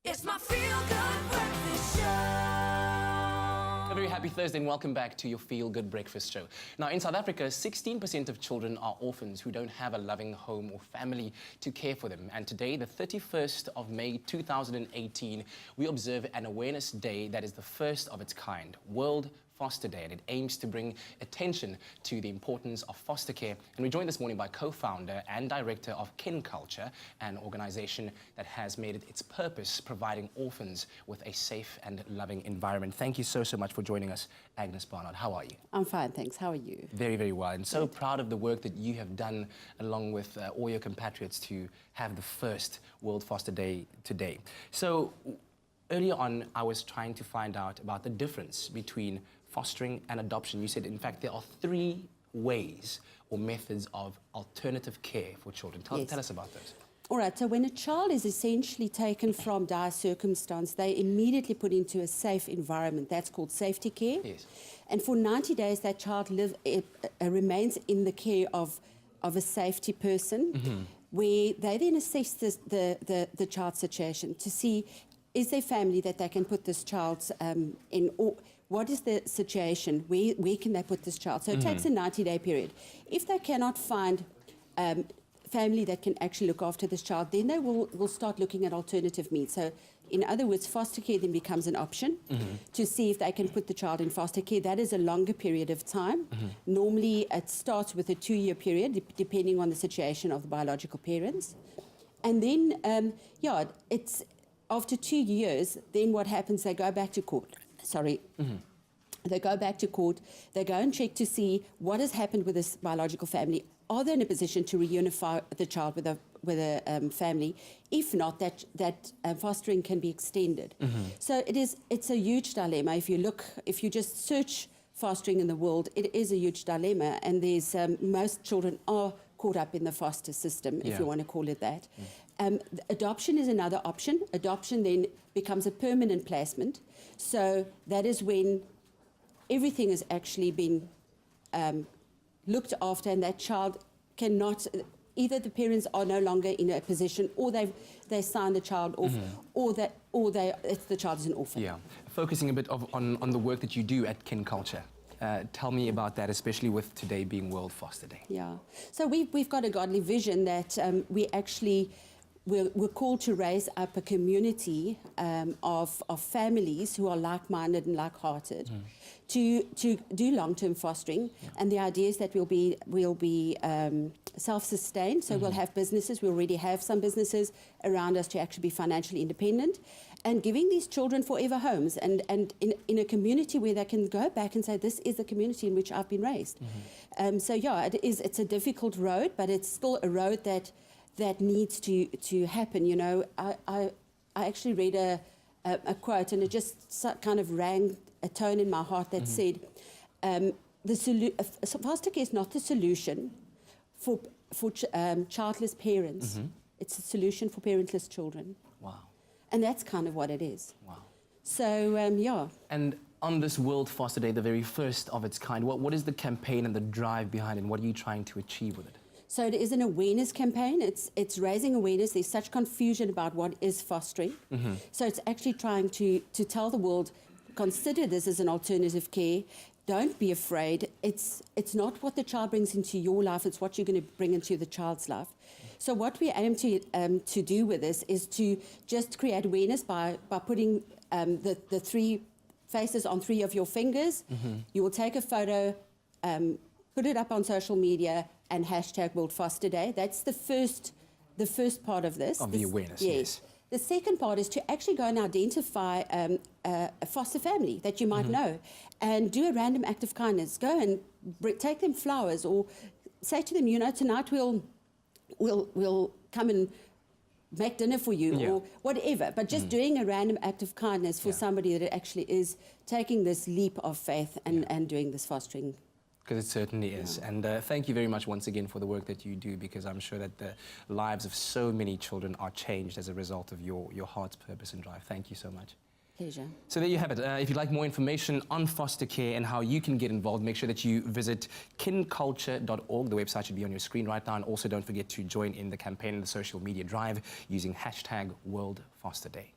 It's my feel-good breakfast show. A very happy Thursday and welcome back to your Feel Good Breakfast Show. Now, in South Africa, 16% of children are orphans who don't have a loving home or family to care for them. And today, the 31st of May 2018, we observe an awareness day that is the first of its kind, World Foster Day, and it aims to bring attention to the importance of foster care. And we're joined this morning by co-founder and director of Kin Culture, an organization that has made it its purpose providing orphans with a safe and loving environment. Thank you so much for joining us, Agnes. How are you? I'm fine, thanks. How are you? Very, very well. And so proud of the work that you have done along with all your compatriots to have the first World Foster Day today. So earlier on, I was trying to find out about the difference between fostering and adoption. You said, in fact, there are 3 ways or methods of alternative care for children. Tell us about those. All right, so when a child is essentially taken from dire circumstance, they immediately put into a safe environment. That's called safety care. Yes. And for 90 days, that child remains in the care of a safety person, where they then assess the child's situation to see, is there family that they can put this child in, or what is the situation, where can they put this child? So it takes a 90-day period. If they cannot find family that can actually look after this child, then they will start looking at alternative means. So in other words, foster care then becomes an option to see if they can put the child in foster care. That is a longer period of time. Normally it starts with a 2-year period, depending on the situation of the biological parents. And then, it's after 2 years, then what happens, they go back to court. They go back to court, they go and check to see what has happened with this biological family. Are they in a position to reunify the child with a family? If not, that fostering can be extended. So it's a huge dilemma. If you just search fostering in the world, it is a huge dilemma, and there's most children are caught up in the foster system, if you want to call it that. Adoption is another option. Adoption then becomes a permanent placement. So that is when everything has actually been looked after, and that child cannot, either the parents are no longer in a position, or they sign the child off, or the child is an orphan. Yeah, focusing a bit on the work that you do at Kin Culture. Tell me about that, especially with today being World Foster Day. Yeah, so we've got a godly vision that we're called to raise up a community of families who are like-minded and like-hearted to do long-term fostering. And the idea is that we'll be self-sustained, so we'll have businesses. We already have some businesses around us to actually be financially independent, and giving these children forever homes, and in a community where they can go back and say, this is the community in which I've been raised. So yeah, it's a difficult road, but it's still a road that needs to happen. You know, I actually read a quote, and it just kind of rang a tone in my heart that said, foster care is not the solution for childless parents. It's a solution for parentless children. Wow. And that's kind of what it is. Wow. So, yeah. And on this World Foster Day, the very first of its kind, what is the campaign and the drive behind it? What are you trying to achieve with it? So it is an awareness campaign. It's raising awareness. There's such confusion about what is fostering. So it's actually trying to tell the world, consider this as an alternative care. Don't be afraid. It's not what the child brings into your life, it's what you're going to bring into the child's life. So what we aim to do with this is to just create awareness by putting the 3 faces on 3 of your fingers. You will take a photo, put it up on social media, and hashtag World Foster Day. That's the first part of this. Of the awareness, yes. The second part is to actually go and identify a foster family that you might know, and do a random act of kindness. Go and take them flowers, or say to them, you know, tonight we'll come and make dinner for you, or whatever. But just doing a random act of kindness for somebody that actually is taking this leap of faith and doing this fostering. Because it certainly is. And thank you very much once again for the work that you do, because I'm sure that the lives of so many children are changed as a result of your heart's purpose and drive. Thank you so much. Pleasure. So there you have it. If you'd like more information on foster care and how you can get involved, make sure that you visit kinculture.org. The website should be on your screen right now. And also don't forget to join in the campaign and the social media drive using hashtag World Foster Day.